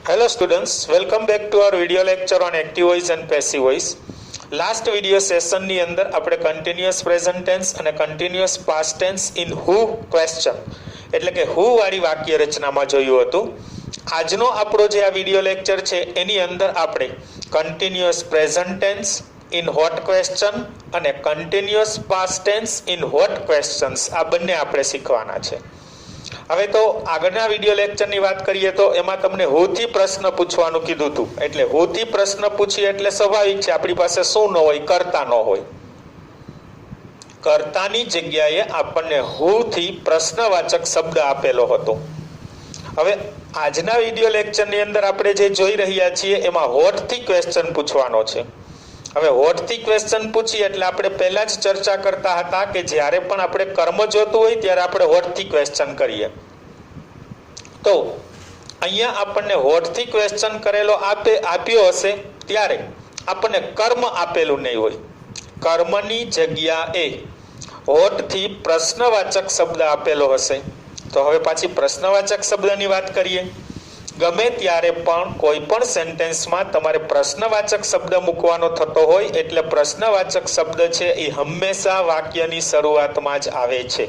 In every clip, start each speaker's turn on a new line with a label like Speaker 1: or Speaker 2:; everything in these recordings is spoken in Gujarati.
Speaker 1: Hello students, welcome back to our video lecture on active voice and passive voice. Last video સેશનની અંદર આપણે કન્ટિન્યુઅસ પ્રેઝન્ટ ટેન્સ અને continuous past tense in who question એટલે કે હુ વાળી વાક્ય રચનામાં જોયું હતું. આજનો આપણો જે આ વિડિયો લેક્ચર છે એની અંદર આપણે continuous present tense in what question અને continuous past tense in what questions આ બંને આપણે શીખવાના છે. હવે તો આગળના વિડિયો લેક્ચરની વાત કરીએ તો એમાં તમને હુથી પ્રશ્ન પૂછવાનું કીધું હતું. એટલે હુથી પ્રશ્ન પૂછીએ એટલે સ્વાભાવિક છે આપણી પાસે શું ન હોય, કર્તા ન હોય. કર્તાની જગ્યાએ આપણને હુથી પ્રશ્નવાચક શબ્દ આપેલો હતો. હવે આજના વિડિયો લેક્ચરની અંદર આપણે જે જોઈ રહ્યા છીએ એમાં હોટથી ક્વેશ્ચન પૂછવાનો છે. હવે હોટથી ક્વેશ્ચન પૂછીએ એટલે આપણે પહેલા જ ચર્ચા કરતા હતા કે જ્યારે પણ આપણે કર્મ જોતું હોય ત્યારે આપણે હોટથી ક્વેશ્ચન કરીએ. તો અહીંયા આપણને હોટથી ક્વેશ્ચન કરેલો આપ્યો હશે ત્યારે આપણને કર્મ આપેલું નહીં હોય. કર્મની જગ્યાએ હોટથી પ્રશ્નવાચક શબ્દ આપેલો હશે. તો હવે પાછી પ્રશ્નવાચક શબ્દની વાત કરીએ. ગમે ત્યારે પણ કોઈ પણ સેન્ટેન્સમાં તમારે પ્રશ્નવાચક શબ્દ મૂકવાનો થતો હોય એટલે પ્રશ્નવાચક શબ્દ છે એ હંમેશા વાક્યની શરૂઆતમાં જ આવે છે.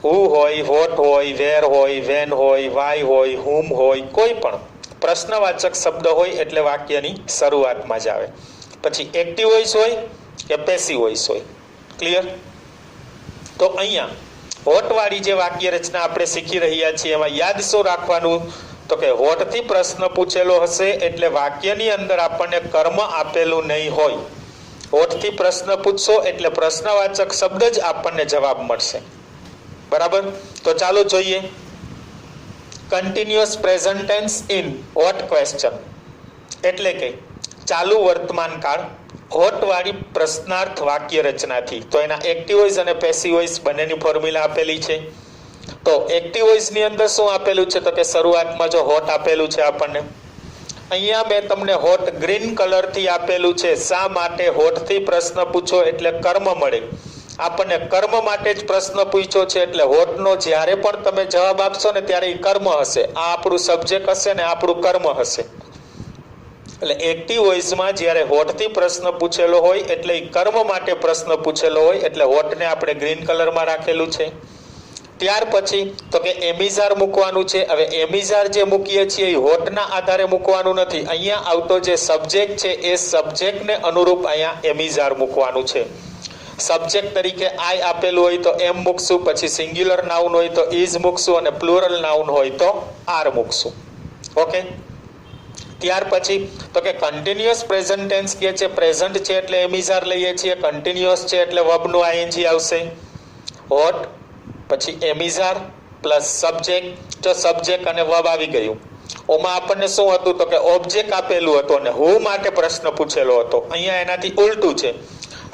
Speaker 1: હુ હોય, હોટ હોય, વેર હોય, વેન હોય, વાય હોય, હુમ હોય, કોઈ પણ પ્રશ્નવાચક શબ્દ હોય એટલે વાક્યની શરૂઆતમાં જ આવે. પછી એક્ટિવ વોઇસ હોય કે પેસિવ વોઇસ હોય. ક્લિયર? તો અહીંયા હોટવાળી જે વાક્ય રચના આપણે શીખી રહ્યા છીએ એમાં યાદ શું રાખવાનું તો કે હોટથી પ્રશ્ન પૂછેલો હશે એટલે વાક્યની અંદર આપણને કર્મ આપેલું નહીં હોય. હોટથી પ્રશ્ન પૂછશો એટલે પ્રશ્નવાચક શબ્દ જ આપણને જવાબ મળશે. બરાબર? તો ચાલો જોઈએ continuous present tense in what question એટલે કે ચાલુ વર્તમાન કાળ હોટવાળી પ્રશ્નાર્થ વાક્ય રચનાથી. તો એના એક્ટિવ વોઇસ અને પેસિવ વોઇસ બંનેની ફોર્મ્યુલા આપેલી છે. તો એક્ટિવ વોઇસની અંદર શું આપેલું છે તો કે શરૂઆતમાં જો હોટ આપેલું છે આપણને. અહીંયા મેં તમને હોટ ગ્રીન કલરથી આપેલું છે. શા માટે? હોટથી પ્રશ્ન પૂછો એટલે કર્મ મળે. આપણને કર્મ માટે જ પ્રશ્ન પૂછ્યો છે એટલે હોટનો જ્યારે પણ તમે જવાબ આપશો ને ત્યારે એ કર્મ હશે. આ આપણું સબ્જેક્ટ હશે ને આપણું કર્મ હશે. એટલે એક્ટિવ વોઇસમાં જ્યારે હોટથી પ્રશ્ન પૂછેલો હોય એટલે એ કર્મ માટે પ્રશ્ન પૂછેલો હોય એટલે હોટને આપણે ગ્રીન કલરમાં રાખેલું છે. ત્યાર પછી તો કે એમિઝાર મૂકવાનું છે. હવે એમિઝાર જે મૂકીએ છીએ એ હોટના આધારે મૂકવાનું નથી. અહીંયા આવતો જે સબ્જેક્ટ છે એ સબ્જેક્ટને અનુરૂપ અહીંયા એમિઝાર મૂકવાનું છે. સબ્જેક્ટ તરીકે આઈ આપેલું હોય તો એમ મૂકશું, પછી સિંગ્યુલર નાઉન હોય તો ઇઝ મૂકશું અને પ્લુરલ નાઉન હોય તો આર મૂકશું. ઓકે? ત્યાર પછી તો કે કન્ટિન્યુઅસ પ્રેઝન્ટ ટેન્સ કે છે, પ્રેઝન્ટ છે એટલે એમિઝાર લઈએ છીએ, કન્ટિન્યુઅસ છે એટલે વર્બનું આઈએનજી આવશે. હોટ પછી એમિઝાર પ્લસ સબ્જેક્ટ. જો સબ્જેક્ટ અને વર્બ આવી ગયું. ઓમાં આપણને શું હતું તો કે ઓબ્જેક્ટ આપેલું હતું અને હુ માટે પ્રશ્ન પૂછેલો હતો. અહીંયા એનાથી ઉલટું છે.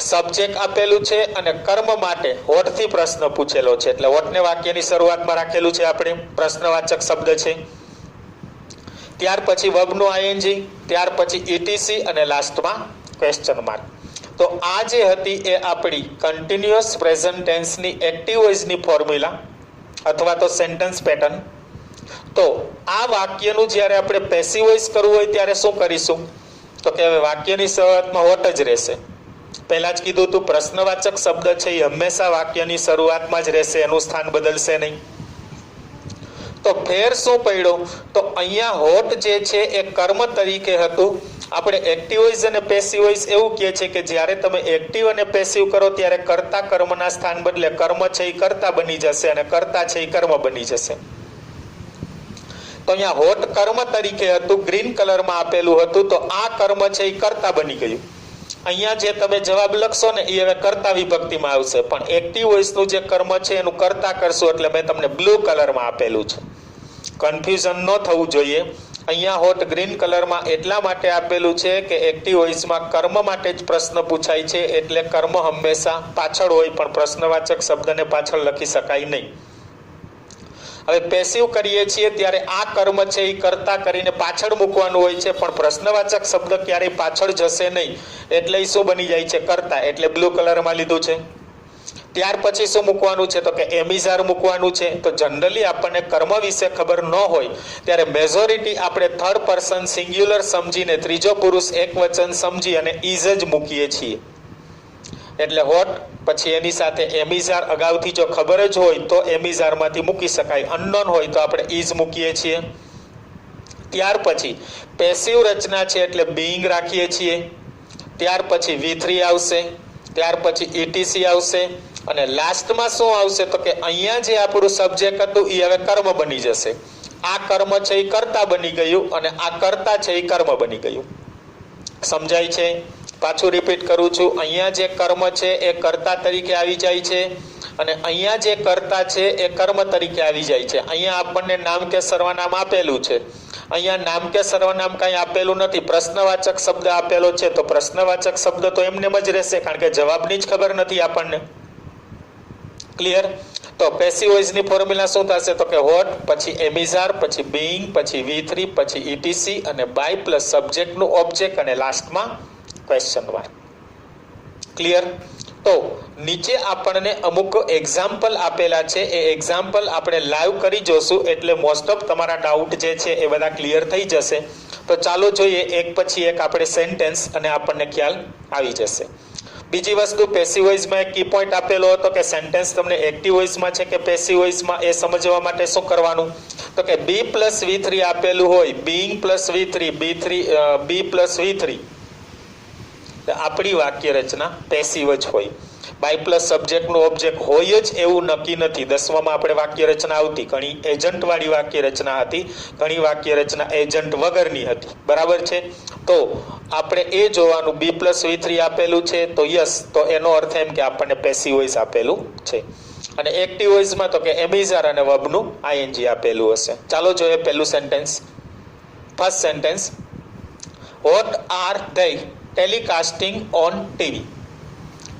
Speaker 1: સબ્જેક્ટ આપેલું છે અને કર્મ માટે હોટથી પ્રશ્ન પૂછેલો છે એટલે હોટને વાક્યની શરૂઆતમાં રાખેલું છે આપણે. પ્રશ્નવાચક શબ્દ છે. ત્યાર પછી વર્બનું આઈએનજી, ત્યાર પછી ઇટીસી અને લાસ્ટમાં ક્વેશ્ચન માર્ક. તો આ જે હતી એ આપણી કન્ટિન્યુઅસ પ્રેઝન્ટ ટેન્સની એક્ટિવ વોઇસની ફોર્મ્યુલા અથવા તો સેન્ટેન્સ પેટર્ન. તો આ વાક્યનું જ્યારે આપણે પેસિવ વોઇસ કરવું હોય ત્યારે શું કરીશું તો કે હવે વાક્યની શરૂઆતમાં હોટ જ રહેશે. પહેલા જ કીધું હતું પ્રશ્નવાચક શબ્દ છે એ હંમેશા વાક્યની શરૂઆતમાં જ રહેશે, એનું સ્થાન બદલશે નહીં. તો ફેર શું પડ્યો તો અહીંયા હોટ જે છે એ કર્મ તરીકે હતું. આપણે એક્ટિવ વોઇસ અને પેસિવ વોઇસ એવું કહે છે કે જ્યારે તમે એક્ટિવ અને પેસિવ કરો ત્યારે કર્તા કર્મના સ્થાન બદલે કર્મ છે એ કર્તા બની જશે અને કર્તા છે એ કર્મ બની જશે. તો અહીંયા હોટ કર્મ તરીકે હતું, ગ્રીન કલરમાં આપેલું હતું. તો આ કર્મ છે એ કર્તા બની ગયું. અહીંયા જે તમે જવાબ લખશો ને એ હવે કર્તા વિભક્તિમાં આવશે, પણ એક્ટિવ વોઇસનું જે કર્મ છે એનું કર્તા કરશું એટલે મેં તમને બ્લુ કલરમાં આપેલું છે. કન્ફ્યુઝન ન થવું જોઈએ. અહીંયા હોટ ગ્રીન કલરમાં એટલા માટે આપેલું છે કે એક્ટિવ વોઇસમાં કર્મ માટે જ પ્રશ્ન પૂછાય છે એટલે કર્મ હંમેશા પાછળ હોય પણ પ્રશ્નવાચક શબ્દને પાછળ લખી શકાય નહીં. હવે પેસિવ કરીએ છીએ ત્યારે આ કર્મ છે એ કર્તા કરીને પાછળ મૂકવાનું હોય છે પણ પ્રશ્નવાચક શબ્દ ક્યારેય પાછળ જશે નહીં એટલે એ શું બની જાય છે? કર્તા. એટલે બ્લુ કલરમાં લીધું છે. ત્યાર પછી શું મૂકવાનું છે તો કે એમિઝાર મૂકવાનું છે. તો જનરલી આપણને કર્મ વિશે ખબર ન હોય ત્યારે મેજોરિટી આપણે થર્ડ પર્સન સિંગ્યુલર સમજીને ત્રીજો પુરુષ એકવચન સમજી અને ઇઝ જ મૂકીએ છીએ. એટલે હોટ પછી એની સાથે એમિઝાર અગાઉથી જો ખબર જ હોય તો એમિઝારમાંથી મૂકી શકાય, અનનોન હોય તો આપણે ઇઝ મૂકીએ છીએ. ત્યાર પછી પેસિવ રચના છે એટલે બીઈંગ રાખીએ છીએ. ત્યાર પછી V3 આવશે, ત્યાર પછી ETC આવશે અને લાસ્ટમાં શું આવશે તો કે અહીંયા જે આપણું સબ્જેક્ટ હતું એ હવે કર્મ બની જશે. આ કર્મ છે એ કર્તા બની ગયું અને આ કર્તા છે એ કર્મ બની ગયું. સમજાય છે? પાછું રિપીટ કરું છું, અહીંયા જે કર્મ છે એ કર્તા તરીકે આવી જાય છે અને અહીંયા જે કર્તા છે એ કર્મ તરીકે આવી જાય છે. અહીંયા આપણને નામ કે સર્વનામ આપેલું છે, અહીંયા નામ કે સર્વનામ કાંઈ આપેલું નથી, પ્રશ્નવાચક શબ્દ આપેલો છે. તો પ્રશ્નવાચક શબ્દ તો એમને જ રહેશે કારણ કે જવાબની જ ખબર નથી આપણને. ક્લિયર? તો પેસિવ વોઇસની ફોર્મ્યુલા શું થશે તો કે હોટ પછી એમિઝાર પછી બીઈંગ પછી V3 પછી ETC અને બાય પ્લસ સબ્જેક્ટનું ઓબ્જેક્ટ અને લાસ્ટમાં ક્વેશ્ચન માર્ક. ક્લિયર? તો નીચે આપણને અમુક એક્ઝામ્પલ આપેલા છે, એ એક્ઝામ્પલ આપણે લાઈવ કરી જોશું એટલે મોસ્ટ ઓફ તમારા ડાઉટ જે છે એ બધા ક્લિયર થઈ જશે. તો ચાલો જોઈએ એક પછી એક આપણે સેન્ટેન્સ અને આપણને ખ્યાલ આવી જશે. બીજી વસ્તુ, પેસિવ વોઇસમાં એક કી પોઈન્ટ આપેલો હતો કે સેન્ટેન્સ તમને એક્ટિવ વોઇસમાં છે કે પેસિવ વોઇસમાં એ સમજવા માટે શું કરવાનું તો કે B પ્લસ V3 આપેલું હોય, being plus V3, B plus V3, આપણી વાક્ય રચના પેસિવ જ હોય. બાય પ્લસ સબ્જેક્ટનું ઓબ્જેક્ટ હોય જ એવું નક્કી નથી. 10માં આપણે વાક્ય રચના આવતી, ઘણી એજન્ટ વાળી વાક્ય રચના હતી, ઘણી વાક્ય રચના એજન્ટ વગરની હતી. બરાબર છે? તો આપણે એ જોવાનું B પ્લસ V3 આપેલું છે તો યસ, તો એનો અર્થ એમ કે આપણને પેસિવ વોઇસ આપેલું છે. અને એક્ટિવ વોઇસમાં તો કે એમિઝાર અને વર્બનું ING આપેલું હશે. ચાલો જોઈએ પહેલું sentence. First sentence, what are they telecasting on TV.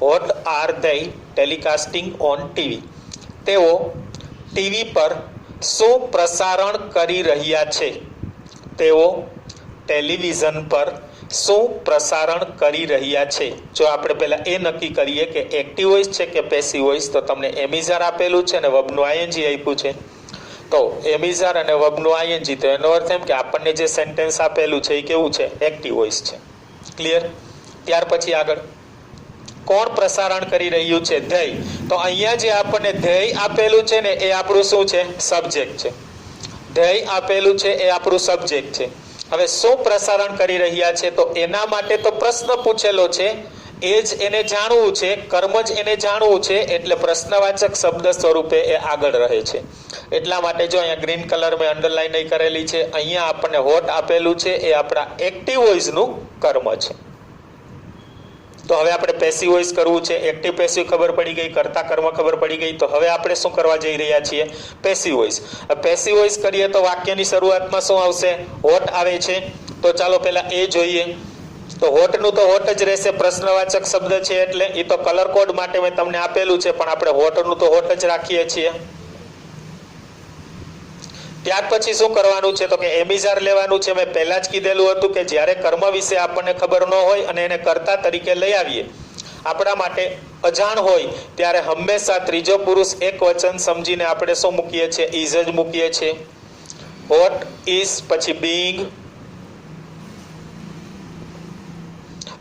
Speaker 1: What are they telecasting on TV? તેઓ ટીવી પર શું પ્રસારણ કરી રહ્યા છે? તેઓ ટેલિવિઝન પર શું પ્રસારણ કરી રહ્યા છે? જો આપણે પહેલા એ નક્કી કરીએ કે એક્ટિવ વોઇસ છે કે પેસિવ વોઇસ, તો તમને એમિઝાર આપેલું છે અને વર્બનું ING આપ્યું છે. તો એમિઝાર અને વર્બનું ING, તો એનો અર્થ એમ કે આપણને જે સેન્ટેન્સ આપેલું છે એ કેવું છે? એક્ટિવ વોઇસ છે. ક્લિયર? ત્યાર પછી આગળ, કોણ પ્રસારણ કરી રહ્યું છે? ધ્યેય. તો અહીંયા જે આપણને ધ્યેય આપેલું છે ને એ આપણું શું છે? સબ્જેક્ટ છે. ધ્યેય આપેલું છે એ આપણું સબ્જેક્ટ છે. હવે શું પ્રસારણ કરી રહ્યા છે? તો એના માટે તો પ્રશ્ન પૂછેલો છે, એ જ એને જાણવું છે, કર્મ જ એને જાણવું છે, એટલે પ્રશ્નવાચક શબ્દ સ્વરૂપે એ આગળ રહે છે. એટલા માટે જો અહીંયા ગ્રીન કલર મેં અંડરલાઈન કરેલી છે, અહીંયા આપણને હોટ આપેલું છે, એ આપણા એક્ટિવ વોઇસનું કર્મ છે. તો હવે આપણે પેસિવ વોઇસ કરવું છે. એક્ટિવ પેસિવ ખબર પડી ગઈ, કર્તા કર્મ ખબર પડી ગઈ. તો હવે આપણે શું કરવા જઈ રહ્યા છીએ? Passive voice. પેસિવ વોઇસ કરીએ તો વાક્યની શરૂઆતમાં શું આવશે? હોટ આવે છે. તો ચાલો પહેલા એ જોઈએ. તો હોટનું તો હોટ જ રહેશે, પ્રશ્નવાચક શબ્દ છે એટલે. એ તો કલર કોડ માટે મેં તમને આપેલું છે, પણ આપણે હોટનું તો હોટ જ રાખીએ છીએ. ત્યાર પછી શું કરવાનું છે તો કે એમિઝાર લેવાનું છે. મેં પહેલા જ કીધેલું હતું કે જ્યારે કર્મ વિશે આપણને ખબર ન હોય અને એને કર્તા તરીકે લઈ આવીએ, આપણા માટે અજાણ હોય, ત્યારે હંમેશા ત્રીજો પુરુષ એક વચન સમજીને આપણે શું મૂકીએ છીએ? ઇઝ જ મૂકીએ છીએ. વોટ ઇઝ પછી બીઈંગ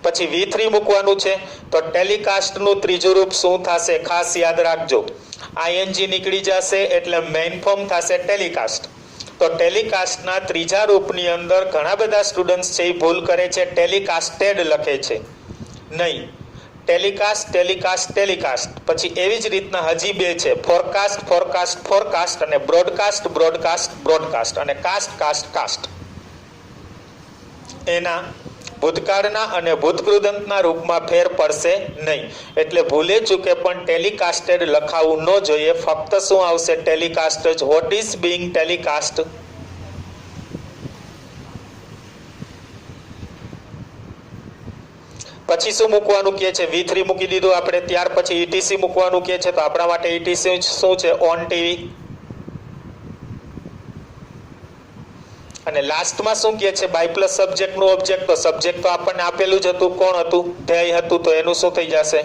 Speaker 1: પછી V3 મૂકવાનું છે. તો ટેલિકાસ્ટનું ત્રીજું રૂપ શું થશે? ખાસ યાદ રાખજો, ING નીકળી જશે એટલે મેઇન ફોર્મ થશે ટેલિકાસ્ટ. તો ટેલિકાસ્ટના ત્રીજા રૂપની અંદર ઘણા બધા સ્ટુડન્ટ્સ છે એ ભૂલ કરે છે, ટેલિકાસ્ટેડ લખે છે. નહીં, ટેલિકાસ્ટ ટેલિકાસ્ટ ટેલિકાસ્ટ. પછી એવી જ રીતના હજી બે છે, ફોરકાસ્ટ ફોરકાસ્ટ ફોરકાસ્ટ અને બ્રોડકાસ્ટ બ્રોડકાસ્ટ બ્રોડકાસ્ટ અને કાસ્ટ કાસ્ટ કાસ્ટ. એના ભૂતકાળના અને ભૂતકૃદંતના રૂપમાં ફેર પડશે નહીં. એટલે ભૂલે ચૂકે પણ ટેલિકાસ્ટેડ લખાવું ન જોઈએ. ફક્ત શું આવશે? ટેલિકાસ્ટ જ. Vote is being telecast. પછી શું મૂકવાનું કહે છે? V3 મૂકી દીધું આપણે. ત્યાર પછી ETC મૂકવાનું કહે છે. તો આપણા માટે ETC શું છે? ઓન ટીવી. અને લાસ્ટમાં શું કહે છે? બાય પ્લસ સબ્જેક્ટનું ઓબ્જેક્ટ. તો સબ્જેક્ટ તો આપણને આપેલું જ હતું. કોણ હતું? ધ્યેય હતું. તો એનું શું થઈ જશે?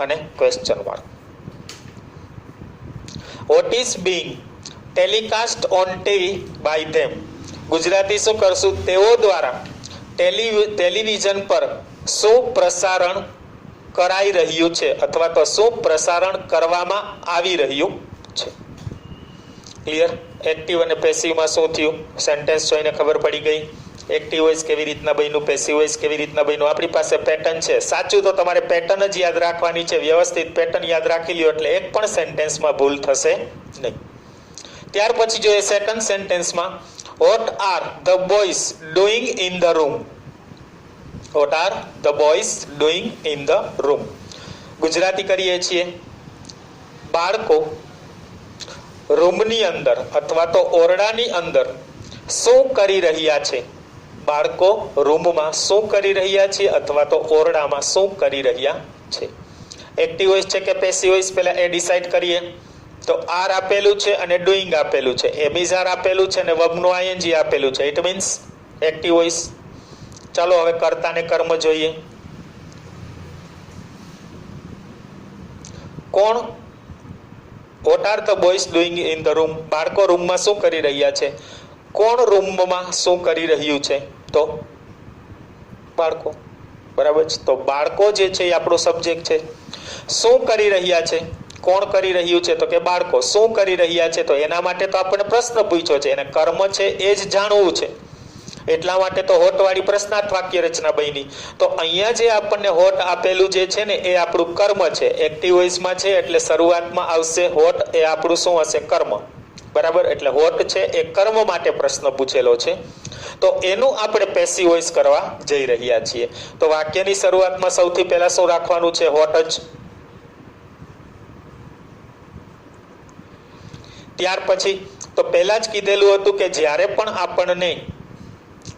Speaker 1: અને question mark. What is being telecast on TV by them. Gujarati શું કરશું? તેઓ દ્વારા ટેલિવિઝન પર શું પ્રસારણ કરાઈ રહ્યું છે અથવા તો શું પ્રસારણ કરવામાં આવી રહ્યું છે. ક્લિયર? એક્ટિવ અને પેસિવમાં શું થયું? સેન્ટેન્સ જોઈને ખબર પડી ગઈ. એક્ટિવ વોઇસ કેવી રીતના બન્યું, પેસિવ વોઇસ કેવી રીતના બન્યું. આપણી પાસે પેટર્ન છે. સાચું તો તમારે પેટર્ન જ યાદ રાખવાની છે. વ્યવસ્થિત પેટર્ન યાદ રાખી લ્યો એટલે એક પણ સેન્ટેન્સમાં ભૂલ થશે નહીં. ત્યાર પછી જોઈએ સેકન્ડ સેન્ટેન્સમાં, what are the boys doing in the room. What are the boys doing in the room. Gujarati કરીએ છીએ, બાળકો રૂમની અંદર અથવા તો ઓરડાની અંદર શું કરી રહ્યા છે. બાળકો રૂમમાં શું કરી રહ્યા છે અથવા તો ઓરડામાં શું કરી રહ્યા છે. એક્ટિવ વોઇસ છે કે પેસિવ વોઇસ, પહેલા એ ડિસાઈડ કરીએ. તો આર આપેલું છે અને ડુઈંગ આપેલું છે, એમિઝાર આપેલું છે અને વર્બનું આઈએનજી આપેલું છે. It means active voice. ચાલો હવે કર્તા ને કર્મ જોઈએ. કોણ? Vote are the boys doing in the room. બાળકો રૂમમાં શું કરી રહ્યા છે. કોણ રૂમમાં શું કરી રહ્યું છે? તો બાળકો. બરાબર છે. તો બાળકો જે છે એ આપણો સબ્જેક્ટ છે. શું કરી રહ્યા છે? કોણ કરી રહ્યું છે? તો કે બાળકો. શું કરી રહ્યા છે? તો એના માટે તો આપણે પ્રશ્ન પૂછ્યો છે, એને કર્મ છે એ જ જાણવું છે. એટલા માટે તો હોટ વાળી પ્રશ્નાર્થ વાક્ય રચના બની. તો અહીંયા જે આપણને હોટ આપેલું જે છે ને એ આપણું કર્મ છે. એક્ટિવ વોઇસમાં છે એટલે શરૂઆતમાં આવશે હોટ, એ આપણું શું હશે? કર્મ. બરાબર? એટલે હોટ છે એ કર્મ માટે પ્રશ્ન પૂછેલો છે. તો એનું આપણે પેસિવ વોઇસ કરવા જઈ રહ્યા છીએ. તો વાક્યની શરૂઆતમાં સૌથી પહેલા શું રાખવાનું છે? હોટ જ. ત્યાર પછી તો પહેલા જ કીધેલું હતું કે જ્યારે પણ આપણને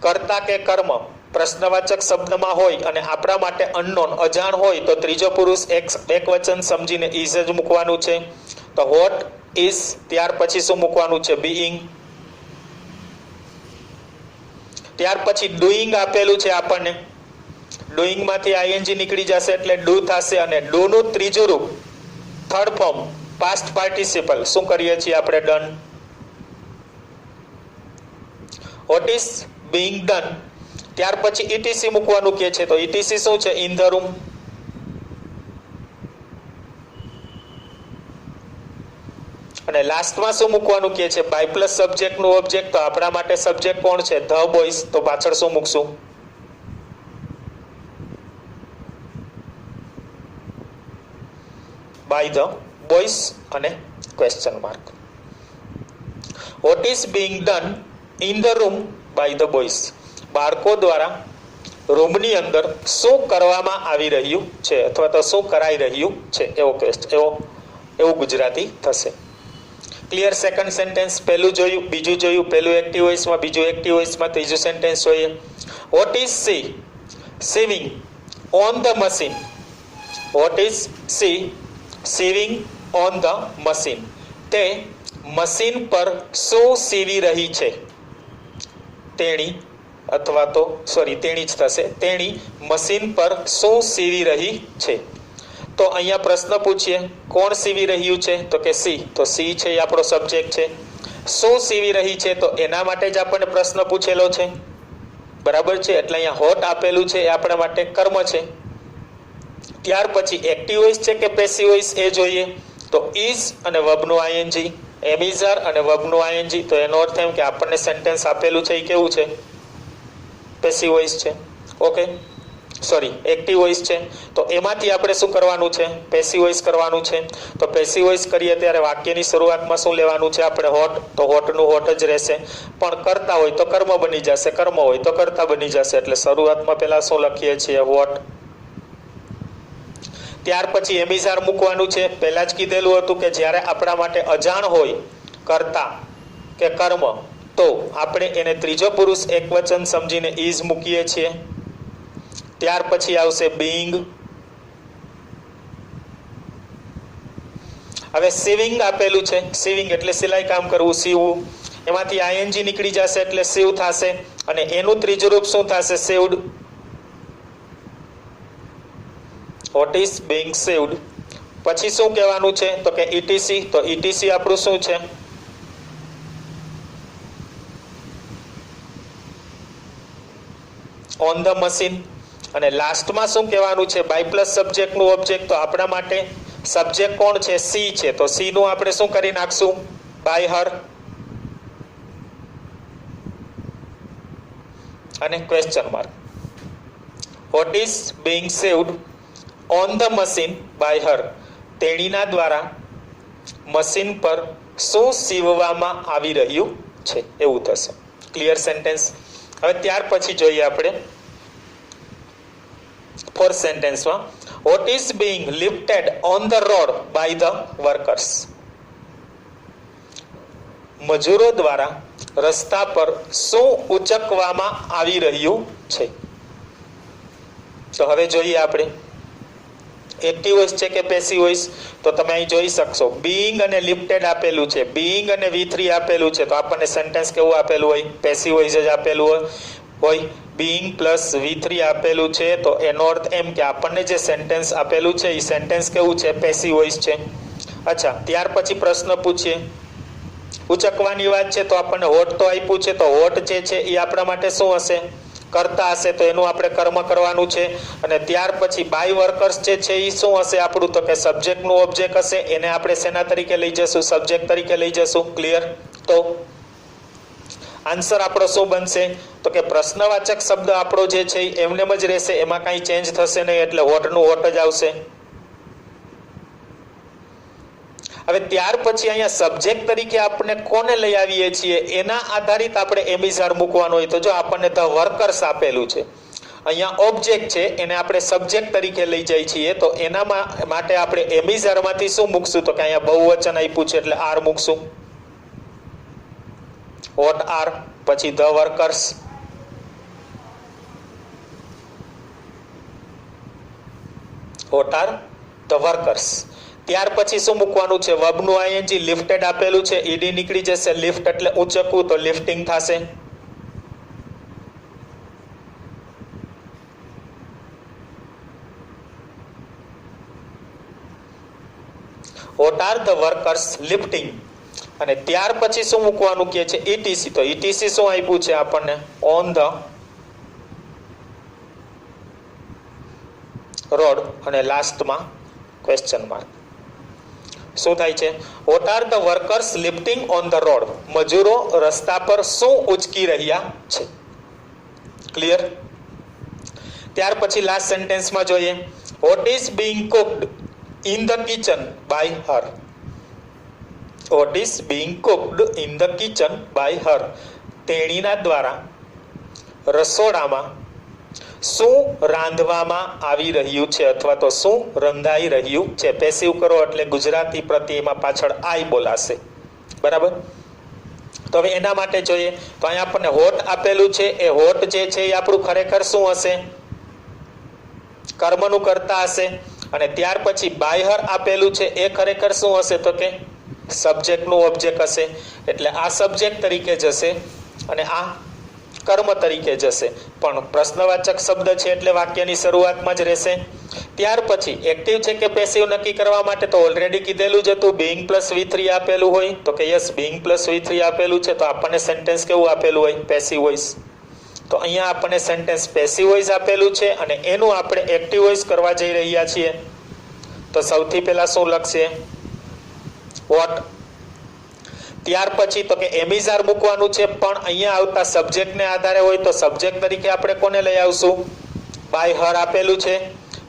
Speaker 1: કર્તા કે કર્મ પ્રશ્નવાચક શબ્દમાં હોય અને આપણા માટે અનનોન અજાણ હોય તો ત્રીજો પુરુષ એક વચન સમજીને ઇઝ જ મૂકવાનું છે. તો વોટ ઇઝ, ત્યાર પછી શું મૂકવાનું છે? બીઈંગ. ત્યાર પછી ડુઈંગ આપેલું છે આપણને. ડુઈંગ માંથી આઈએનજી નીકળી જશે એટલે ડુ થશે અને ડુ નું ત્રીજું રૂપ થર્ડ ફોર્મ પાસ્ટ પાર્ટિસિપલ શું કરીએ છીએ આપણે? Done. Vote is being done. ત્યાર પછી ઇટીસી મૂકવાનું કે છે. તો ઇટીસી શું છે? In the room. અને લાસ્ટમાં શું મૂકવાનું કે છે? બાય પ્લસ સબ્જેક્ટ નું ઓબ્જેક્ટ. તો આપણા માટે સબ્જેક્ટ કોણ છે? The boys. તો પાછળ શું મૂકશું? બાય ધ બોયઝ અને question mark. What is being done in the room by the boys. બાળકો દ્વારા રૂમની અંદર શું કરવામાં આવી રહ્યું છે અથવા તો શું કરાઈ રહ્યું છે એવું ગુજરાતી થશે. ક્લિયર? સેકન્ડ સેન્ટેન્સ પહેલું જોયું, બીજું જોયું. પહેલું એક્ટિવ વોઇસમાં, બીજું એક્ટિવ વોઇસમાં, ત્રીજું સેન્ટેન્સ જોઈએ. What is she sewing on the machine. What is she sewing on the machine. તે મશીન પર શું સીવી રહી છે. તેણી અથવા તો તેણી જ થશે. તેણી મશીન પર શું સીવી રહી છે. તો અહીંયા પ્રશ્ન પૂછીએ, કોણ સીવી રહ્યું છે? તો કે સી. તો સી છે એ આપણો સબ્જેક્ટ છે. શું સીવી રહી છે? તો એના માટે જ આપણને પ્રશ્ન પૂછેલો છે. બરાબર છે? એટલે અહીંયા હોટ આપેલું છે એ આપણા માટે કર્મ છે. ત્યાર પછી એક્ટિવ વોઇસ છે કે પેસિવ વોઇસ એ જોઈએ. તો ઇઝ અને વર્બનું આઈએનજી, એમિઝાર અને વર્બનું આઈએનજી. તો એનો અર્થ એમ કે આપણને સેન્ટેન્સ આપેલું છે એ કેવું છે? પેસિવ વોઇસ છે. ઓકે, એક્ટિવ વોઇસ છે. તો એમાંથી આપણે શું કરવાનું છે? પેસિવ વોઇસ કરવાનું છે. તો પેસિવ વોઇસ કરીએ ત્યારે વાક્યની શરૂઆતમાં શું લેવાનું છે આપણે? હોટ. તો હોટનું હોટ જ રહેશે. પણ કરતા હોય તો કર્મ બની જશે, કર્મ હોય તો કર્તા બની જશે. એટલે શરૂઆતમાં પહેલા શું લખીએ છીએ? હોટ. ત્યાર પછી એમિઝાર મૂકવાનું છે. પહેલા જ કીધેલું હતું કે જ્યારે આપણા માટે અજાણ હોય કર્તા કે કર્મ તો આપણે એને ત્રીજો પુરુષ એકવચન સમજીને ઇઝ મૂકીએ છીએ. ત્યાર પછી આવશે બીઈંગ. હવે સીવિંગ આપેલું છે. સીવિંગ એટલે સિલાઈ કામ કરવું, સીવવું. એમાંથી આઈએનજી નીકળી જશે એટલે સીવ થશે અને એનું ત્રીજું રૂપ શું થશે? સીવ્ડ. વોટ ઇઝ બીંગ સેવ્ડ, પછી શું કહેવાનું છે તો કે ઇટીસી, તો ઇટીસી આપણું શું છે ઓન ધ મશીન, અને લાસ્ટમાં શું કહેવાનું છે બાય પ્લસ સબ્જેક્ટનું ઓબ્જેક્ટ, તો આપણા માટે સબ્જેક્ટ કોણ છે સી છે, તો સી નું આપણે શું કરી નાખશું બાય હર, અને question mark. What is being saved on the machine by her, તેણીના દ્વારા મશીન પર શું સીવવામાં આવી રહ્યું છે, એવું થશે. Clear sentence. હવે ત્યાર પછી જોઈએ આપણે ફોર્થ સેન્ટેન્સમાં what is being lifted on the road by the workers, મજૂરો દ્વારા રસ્તા પર શું ઉચકવામાં આવી રહ્યું છે. તો હવે જોઈએ આપણે એક્ટિવ વોઇસ છે કે પેસિવ વોઇસ, તો તમે અહીં જોઈ શકશો બીઈંગ અને લિફ્ટેડ આપેલું છે, બીઈંગ અને V3 આપેલું છે, તો આપણને સેન્ટેન્સ કેવું આપેલું હોય પેસિવ વોઇસ જ આપેલું હોય. બીઈંગ પ્લસ V3 આપેલું છે, તો એનો અર્થ એમ કે આપણને જે સેન્ટેન્સ આપેલું છે એ સેન્ટેન્સ કેવું છે પેસિવ વોઇસ છે. અચ્છા, ત્યાર પછી પ્રશ્ન પૂછીએ, ઉચકવાની વાત છે તો આપણને હોટ તો આપ્યું છે, તો હોટ જે છે એ આપણા માટે શું હશે કરતા હશે, તો એનું આપણે કર્મ કરવાનું છે. અને ત્યાર પછી બાય વર્કર્સ જે છે એ શું હશે આપણું તો કે સબ્જેક્ટનું ઓબ્જેક્ટ હશે, એને આપણે શેના તરીકે લઈ જશું સબ્જેક્ટ તરીકે લઈ જશું. ક્લિયર. તો આન્સર આપણો શું બનશે તો કે પ્રશ્નવાચક શબ્દ આપણો જે છે એમનેમ જ રહેશે, એમાં કાંઈ ચેન્જ થશે નહીં, એટલે હોટનું હોટ જ આવશે. હવે ત્યાર પછી અહીંયા સબ્જેક્ટ તરીકે આપણે કોને લઈ આવીએ છીએ એના આધારિત આપણે એમિઝાર મૂકવાનો હોય. તો જો આપણને ધ વર્કર્સ આપેલું છે, અહીંયા ઓબ્જેક્ટ છે એને આપણે સબ્જેક્ટ તરીકે લઈ જઈએ છીએ, તો એના માટે આપણે એમિઝારમાંથી શું મૂકશું તો કે અહીંયા બહુવચન આપ્યું છે એટલે આર મૂકશું. વોટ આર, પછી the workers, vote are the workers. ત્યાર પછી શું મૂકવાનું છે વર્બનું આઈએનજી, લિફ્ટેડ આપેલું છે ઈડી નીકળી જશે, લિફ્ટ એટલે ઊંચકવું, તો લિફ્ટિંગ થશે. Vote are the workers lifting, અને ત્યાર પછી શું મૂકવાનું કહે છે ઇટીસી, તો ઇટીસી શું આપ્યું છે આપણને ઓન ધ રોડ, અને લાસ્ટમાં ક્વેશ્ચન માર્ક. શું થાય છે vote are the workers lifting on the road, મજૂરો રસ્તા પર શું ઉચકી રહ્યા છે. ક્લિયર. ત્યાર પછી લાસ્ટ સેન્ટેન્સમાં જોઈએ what is being cooked in the kitchen by her, what is being cooked in the kitchen by her, તેણીના દ્વારા રસોડામાં શું રાંધવામાં આવી રહ્યું છે અથવા તો શું રંધાઈ રહ્યું છે. પેસિવ કરો એટલે ગુજરાતી પ્રત્યેમાં પાછળ આઈ બોલાશે, બરાબર. તો હવે એના માટે જોઈએ તો અહીંયા આપણને હોટ આપેલું છે, એ હોટ જે છે એ આપણું ખરેખર શું હશે કર્મનું કરતા હશે, અને ત્યાર પછી બાયહર આપેલું છે એ ખરેખર શું હશે તો કે સબ્જેક્ટનું ઓબ્જેક્ટ હશે, એટલે આ સબ્જેક્ટ તરીકે જશે અને આ કર્મ તરીકે જશે, પણ પ્રશ્નવાચક શબ્દ છે એટલે વાક્યની શરૂઆતમાં જ રહેશે. ત્યાર પછી એક્ટિવ છે કે પેસિવ નક્કી કરવા માટે તો ઓલરેડી કીધેલું જ હતું બીઈંગ પ્લસ V3 આપેલું હોય, તો કે યસ બીઈંગ પ્લસ V3 આપેલું છે, તો આપણને સેન્ટેન્સ કેવું આપેલું હોય પેસિવ વોઇસ. તો અહીંયા આપણને સેન્ટેન્સ પેસિવ વોઇસ આપેલું છે અને એનું આપણે એક્ટિવ વોઇસ કરવા જઈ રહ્યા છીએ. તો સૌથી પહેલા શું લખશે વોટ, ત્યાર પછી તો કે એમિઝાર મૂકવાનું છે, પણ અહીંયા આવતા સબ્જેક્ટને આધારે હોય તો સબ્જેક્ટ તરીકે આપણે કોને લઈ આવશું બાય હર આપેલું છે,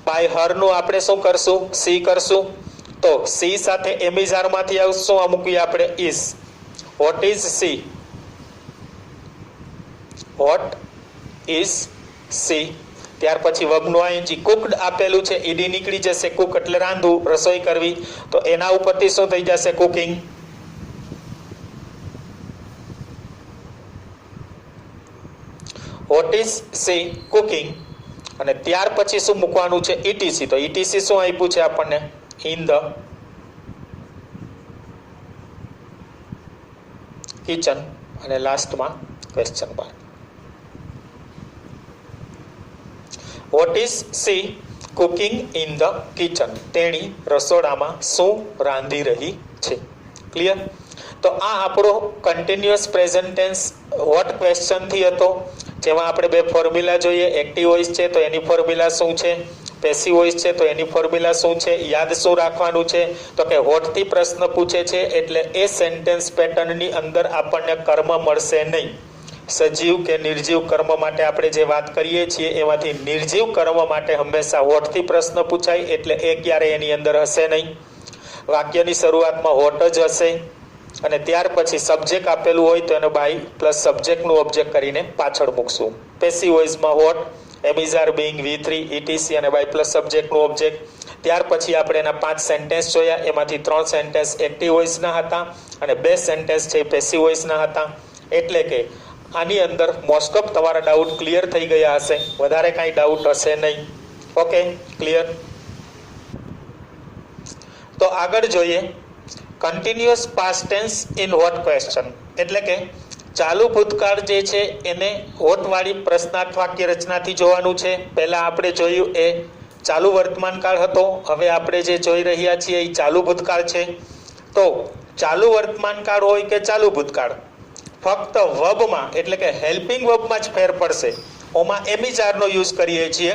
Speaker 1: બાય હરનું આપણે શું કરશું સી કરશું, તો સી સાથે એમિઝારમાંથી આવશું આ મૂકીએ આપણે is, vote is C, vote is C. ત્યાર પછી વર્બનું આઈએનજી કુકડ આપેલું છે, ઈડી નીકળી જશે, કુક એટલે રાંધવું રસોઈ કરવી, તો એના ઉપરથી શું થઈ જશે cooking. Vote is C cooking, અને ત્યાર પછી શું મૂકવાનું છે ઇટીસી, તો ઇટીસી શું આપ્યું છે આપણને ઇન ધ કિચન, અને લાસ્ટમાં question mark. What is C cooking in the kitchen. તેણી રસોડામાં શું રાંધી રહી છે. ક્લિયર? તો આ આપણો continuous present tense what question થી હતો, જેમાં આપણે બે ફોર્મ્યુલા જોઈએ. એક્ટિવ વોઇસ છે તો એની ફોર્મ્યુલા શું છે, પેસિવ વોઇસ છે તો એની ફોર્મ્યુલા શું છે. યાદ શું રાખવાનું છે તો કે વોટ થી પ્રશ્ન પૂછે છે એટલે એ સેન્ટેન્સ પેટર્નની અંદર આપણને કર્મ મળશે નહીં. સજીવ કે નિર્જીવ કર્મ માટે આપણે જે વાત કરીએ છીએ એમાંથી નિર્જીવ કર્મ માટે હંમેશા વોટ થી પ્રશ્ન પૂછાય એટલે એ ક્યારે એની અંદર હશે નહીં. વાક્યની શરૂઆતમાં વોટ જ હશે અને ત્યાર પછી સબ્જેક્ટ આપેલું હોય તો એને બાય પ્લસ સબ્જેક્ટનું ઓબ્જેક્ટ કરીને પાછળ મૂકશું. પેસિવ વોઇસમાં what, am is are being, V3 ETC અને બાય પ્લસ સબ્જેક્ટનું ઓબ્જેક્ટ. ત્યાર પછી આપણે એના 5 સેન્ટેન્સ જોયા, એમાંથી 3 સેન્ટેન્સ એક્ટિવ વોઇસના હતા અને 2 સેન્ટેન્સ છે પેસિવ વોઇસના હતા. એટલે કે આની અંદર મોસ્ટ ઓફ તમારા ડાઉટ ક્લિયર થઈ ગયા હશે, વધારે કાંઈ ડાઉટ હશે નહીં. Okay, clear? તો આગળ જોઈએ continuous past tense in what question, એટલે કે ચાલુ ભૂતકાળ જે છે એને વોટ વાળી પ્રશ્નાર્થ વાક્ય રચનાથી જોવાનું છે. પહેલા આપણે જોયું એ ચાલુ વર્તમાન કાળ હતો, હવે આપણે જે જોઈ રહ્યા છીએ એ ચાલુ ભૂતકાળ છે. તો ચાલુ વર્તમાન કાળ હોય કે ચાલુ ભૂતકાળ, ફક્ત વર્બમાં એટલે કે હેલ્પિંગ વર્બમાં જ ફેર પડશે. ઓમાં એમિઝારનો યુઝ કરીએ છીએ,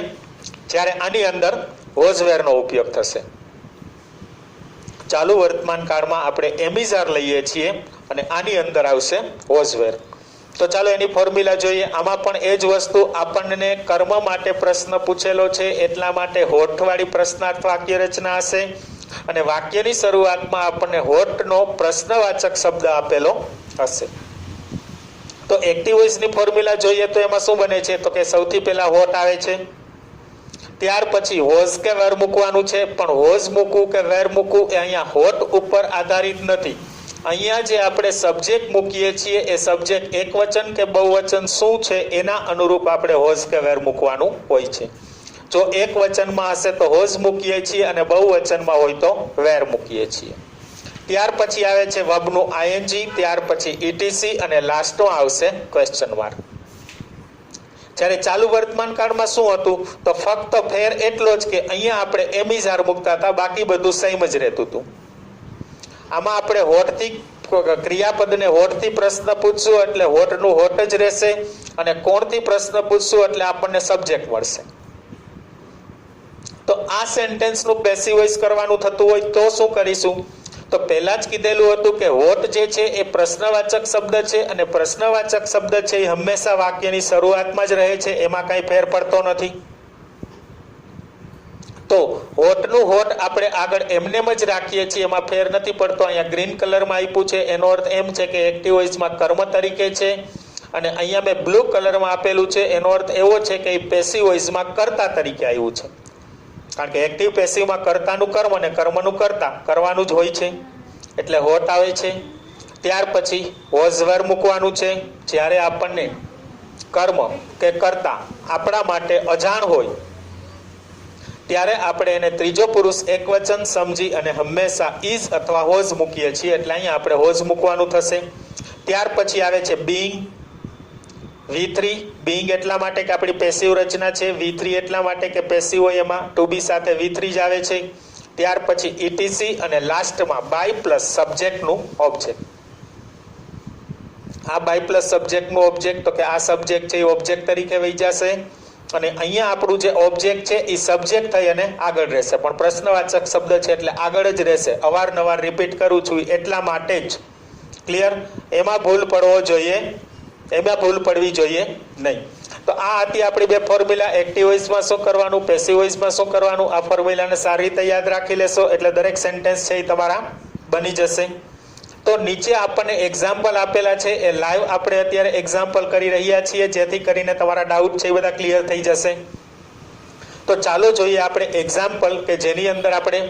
Speaker 1: જ્યારે આની અંદર વોઝ વેરનો ઉપયોગ થશે. ચાલુ વર્તમાન કાળમાં આપણે એમિઝાર લઈએ છીએ અને આની અંદર આવશે વોઝ વેર. તો ચાલો એની ફોર્મ્યુલા જોઈએ. આમાં પણ એ જ વસ્તુ, આપણને કર્મ માટે પ્રશ્ન પૂછેલો છે એટલા માટે હોઠવાળી પ્રશ્નાર્થ વાક્ય રચના હશે અને વાક્યની શરૂઆતમાં આપણને હોઠનો પ્રશ્નવાચક શબ્દ આપેલો હશે. તો એક્ટિવ વોઇસની ફોર્મ્યુલા જોઈએ તો એમાં શું બને છે તો કે સૌથી પહેલા હોટ આવે છે, ત્યાર પછી વોઝ કે વેર મૂકવાનું છે. પણ વોઝ મૂકવું કે વેર મૂકવું એ અહીંયા હોટ ઉપર આધારિત નથી. અહીંયા જે આપણે સબ્જેક્ટ મૂકીએ છીએ એ સબ્જેક્ટ એકવચન કે બહુવચન શું છે એના અનુરૂપ આપણે હોઝ કે વેર મૂકવાનું હોય છે. જો એક વચનમાં હશે તો હોઝ મૂકીએ છીએ અને બહુવચનમાં હોય તો વેર મૂકીએ છીએ. ત્યાર પછી આવે છે વર્બનું ING, ત્યાર પછી ETC અને લાસ્ટમાં આવશે ક્વેશ્ચન માર્ક. જ્યારે ચાલુ વર્તમાન કાળમાં શું હતું તો ફક્ત ફેર એટલો જ કે અહીંયા આપણે એમિઝાર મૂકતા હતા, બાકી બધું સેમ જ રહેતું હતું. આમાં આપણે હોઠથી ક્રિયાપદને હોઠથી પ્રશ્ન પૂછશું એટલે હોઠનું હોઠ જ રહેશે અને કોણથી પ્રશ્ન પૂછશું એટલે આપણને સબ્જેક્ટ મળશે. તો આ સેન્ટેન્સનું પેસિવ વોઇસ કરવાનું થતું હોય તો શું કરીશું તો પહેલા જ કીધેલું હતું કે વોટ જે છે એ પ્રશ્નવાચક શબ્દ છે અને પ્રશ્નવાચક શબ્દ છે એ હંમેશા વાક્યની શરૂઆતમાં જ રહે છે, એમાં કાંઈ ફેર પડતો નથી. તો હોટનું હોટ આપણે આગળ એમનેમ જ રાખીએ છીએ, એમાં ફેર નથી પડતો. અહીંયા ગ્રીન કલરમાં આપ્યું છે એનો અર્થ એમ છે કે એક્ટિવ વોઇસમાં કર્મ તરીકે છે અને અહીંયા મેં બ્લુ કલરમાં આપેલું છે એનો અર્થ એવો છે કે પેસિવ વોઇસમાં કર્તા તરીકે આવ્યું છે. કારણ કે એક્ટિવ પેસિવમાં કર્તાનું કર્મ અને કર્મનું કર્તા કરવાનું જ હોય છે એટલે હોટ આવે છે. ત્યાર પછી વોઝ વેર મૂકવાનું છે. જ્યારે આપણને કર્મ કે કર્તા આપણા માટે અજાણ હોય ત્યારે આપણે એને ત્રીજો પુરુષ એકવચન સમજી અને હંમેશા ઇઝ અથવા હોઝ મૂકીએ છીએ એટલે અહીંયા આપણે હોઝ મૂકવાનું થશે. ત્યાર પછી આવે છે બીઇંગ, V3 બીઇંગ એટલા માટે કે આપણી પેસિવ રચના છે, V3 એટલા માટે કે પેસિવ હોય એમાં ટુ બી સાથે V3 જ આવે છે. ત્યાર પછી ETC અને લાસ્ટમાં બાય પ્લસ સબ્જેક્ટનું ઓબ્જેક્ટ. આ બાય પ્લસ સબ્જેક્ટનું ઓબ્જેક્ટ તો કે આ સબ્જેક્ટ છે એ ઓબ્જેક્ટ તરીકે વહી જશે અને અહીંયા આપણું જે ઓબ્જેક્ટ છે એ સબ્જેક્ટ થઈ અને આગળ રહેશે, પણ પ્રશ્નવાચક શબ્દ છે એટલે આગળ જ રહેશે. અવારનવાર રિપીટ કરું છું એટલા માટે જ. ક્લિયર? એમાં ભૂલ પડવી જોઈએ નહીં. તો આ હતી આપણી બે ફોર્મ્યુલા. એક્ટિવ વોઇસમાં શું કરવાનું, પેસિવ વોઇસમાં શું કરવાનું. આ ફોર્મ્યુલાને સારી રીતે યાદ રાખી લેશો એટલે દરેક સેન્ટેન્સ છે એ તમારા બની જશે. તો નીચે આપણને એક્ઝામ્પલ આપેલા છે એ લાઈવ આપણે અત્યારે એક્ઝામ્પલ કરી રહ્યા છીએ જેથી કરીને તમારા ડાઉટ છે એ બધા ક્લિયર થઈ જશે. તો ચાલો જોઈએ આપણે એક્ઝામ્પલ કે જેની અંદર આપણે